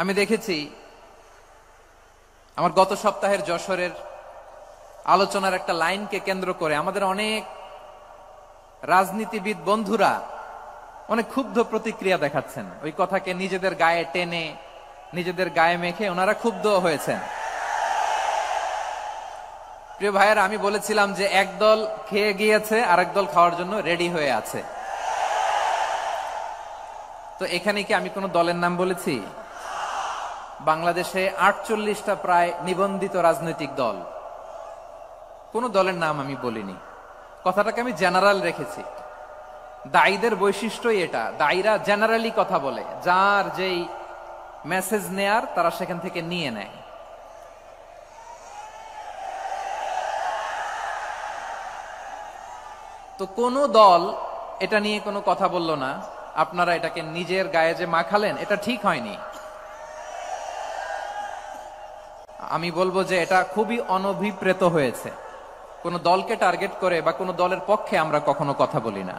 আমি দেখেছি আমার গত সপ্তাহের যশোরের আলোচনার একটা লাইনকে কেন্দ্র করে আমাদের অনেক রাজনীতিবিদ বন্ধুরা অনেক ক্ষুব্ধ প্রতিক্রিয়া দেখাচ্ছেন। ওই কথাকে নিজেদের গায়ে টেনে নিজেদের গায়ে মেখে ওনারা ক্ষুব্ধ হয়েছেন। প্রিয় ভাইয়েরা, আমি বলেছিলাম যে একদল খেয়ে গিয়েছে, আরেক দল খাওয়ার জন্য রেডি হয়ে আছে। তো এখানে কি আমি কোনো দলের নাম বলেছি? বাংলাদেশে 48টা প্রায় নিবন্ধিত রাজনৈতিক দল, কোন দলের নাম আমি বলিনি। কথাটাকে আমি জেনারেল রেখেছি। দায়ীদের বৈশিষ্ট্যই এটা, দায়ীরা জেনারেলি কথা বলে, যার যেই মেসেজ নেয়ার তারা সেখান থেকে নিয়ে নেয়। তো কোন দল এটা নিয়ে কোনো কথা বলল না। আপনারা এটাকে নিজের গায়ে যে মাখালেন, এটা ঠিক হয়নি। আমি বলবো যে এটা খুবই অনভিপ্রেত হয়েছে। কোন দলকে টার্গেট করে বা কোন দলের পক্ষে আমরা কখনো কথা বলি না।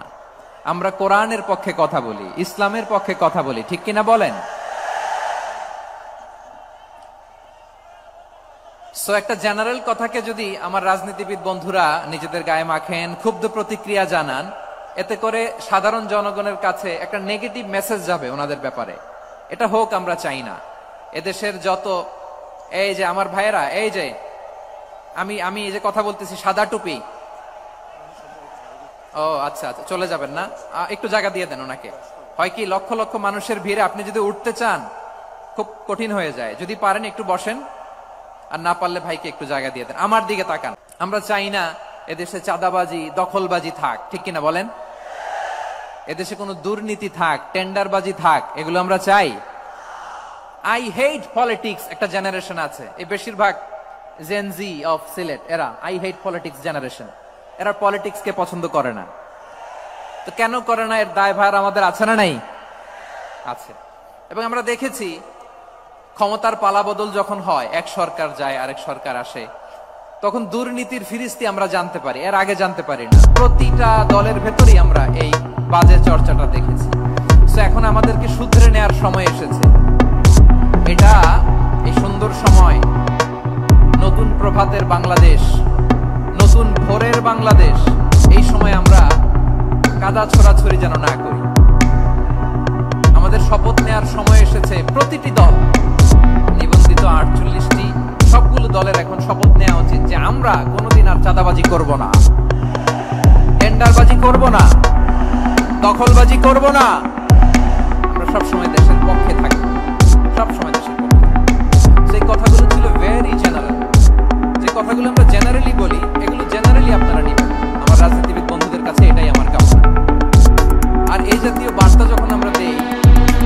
আমরা কোরআনের পক্ষে কথা বলি, ইসলামের পক্ষে কথা বলি, ঠিক কিনা বলেন? সো একটা জেনারেল কথাকে যদি আমার রাজনীতিবিদ বন্ধুরা নিজেদের গায়ে মাখেন, ক্ষুব্ধ প্রতিক্রিয়া জানান, এতে করে সাধারণ জনগণের কাছে একটা নেগেটিভ মেসেজ যাবে ওনাদের ব্যাপারে। এটা হোক আমরা চাই না। এদেশের যত এই যে আমার ভাইয়েরা, এই যে আমি এই যে কথা বলতেছি, সাদা টুপি, ও আচ্ছা আচ্ছা, চলে যাবেন না? একটু জায়গা দিয়ে দেন ওনাকে। হয় কি, লক্ষ লক্ষ মানুষের ভিড়ে আপনি যদি উঠতে চান খুব কঠিন হয়ে যায়। যদি পারেন একটু বসেন, আর না পারলে ভাইকে একটু জায়গা দিয়ে দেন। আমার দিকে তাকান। আমরা চাই না এদেশে চাঁদাবাজি, দখলবাজি থাক, ঠিক কিনা বলেন? এদেশে কোনো দুর্নীতি থাক, টেন্ডারবাজি থাক, এগুলো আমরা চাই? আই হেট পলিটিক্স একটা জেনারেশন আছে, এই বেশিরভাগ জেনজি অফ সিলেট, এরা আই হেট পলিটিক্স জেনারেশন। এরা পলিটিক্স কে পছন্দ করে না। তো কেন করে না, এর দায়ভার আমাদের আছে না নাই? আছে। এবং আমরা দেখেছি ক্ষমতার পালাবদল যখন হয়, এক সরকার যায় আরেক সরকার আসে, তখন দুর্নীতির ফিরিস্তি আমরা জানতে পারি, এর আগে জানতে পারি না। প্রতিটা দলের ভেতরেই আমরা এই বাজে চর্চাটা দেখেছি। তো এখন আমাদেরকে শুধরে নেয়ার সময় এসেছে। এটা এই সুন্দর সময়, নতুন প্রভাতের বাংলাদেশ, নতুন ভোরের বাংলাদেশ, এই সময় আমরা কাদা ছোড়াছড়ি যেন না করি। আমাদের শপথ নেয়ার সময় এসেছে। প্রতিটি দল, নিবন্ধিত 48টি, সবগুলো দলের এখন শপথ নেওয়া উচিত যে আমরা কোনোদিন আর চাঁদাবাজি করব না, টেন্ডারবাজি করব না, দখলবাজি করব না। আমরা সবসময় দেশের পক্ষে থাকব, সবসময় দেশের পক্ষে থাকব। সেই কথাগুলো ছিল ভেরি জেনারেল। যে কথাগুলো আমরা জেনারেলি বলি, এগুলো জেনারেলি আপনারা নেবেন। আমার রাজনীতিবিদ বন্ধুদের কাছে এটাই আমার কামনা। আর এই জাতীয় বার্তা যখন আমরা দেই,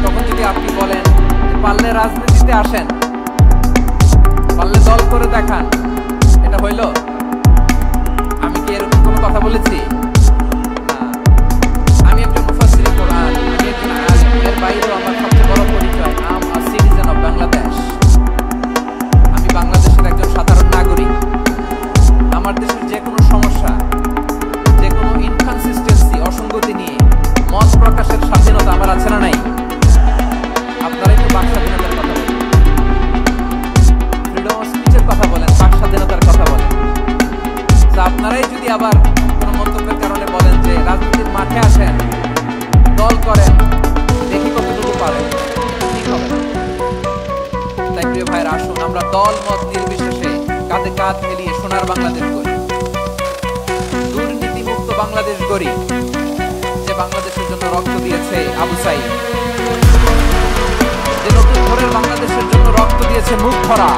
তখন যদি আপনি বলেন পারলে রাজনীতিতে আসেন, পারলে দল করে দেখান, এটা হইল? আমি কি এরকম কোনো কথা বলেছি? না। আমি একজন মুফাসসিরে কোরআন, আমি একজন আলেম। এর বাইরেও আমার সবচেয়ে বড় পরিচয়, আম আ সিটিজেন অফ বাংলাদেশ। আমি বাংলাদেশের একজন সাধারণ নাগরিক। আমার দেশের যে কোনো সমস্যা, যে কোনো ইনকনসিস্টেন্সি, অসঙ্গতি নিয়ে মত প্রকাশের স্বাধীনতা আমার আছে না নাই? আপনারা একটু বাক স্বাধীনতার কথা বলেন, ফ্রিডম অফ স্পিচের কথা বলেন, বাক স্বাধীনতার কথা বলেন। আপনারাই যদি আবার কোনো মন্তব্যের কারণে বলেন যে রাজনীতির মাঠে আসেন, দল করেন, দেখি কতটুকু পারেন, ঠিক হবে না। তাই প্রিয় ভাইরা, আসুন আমরা দল মত নির্বিশেষে কাঁধে কাঁধ মিলিয়ে সোনার বাংলাদেশ গড়ি, দুর্নীতি মুক্ত বাংলাদেশ গড়ি, যে বাংলাদেশের জন্য রক্ত দিয়েছে আবু সাইদ, যে নতুন ভোরের বাংলাদেশের জন্য রক্ত দিয়েছে মুখ ভরা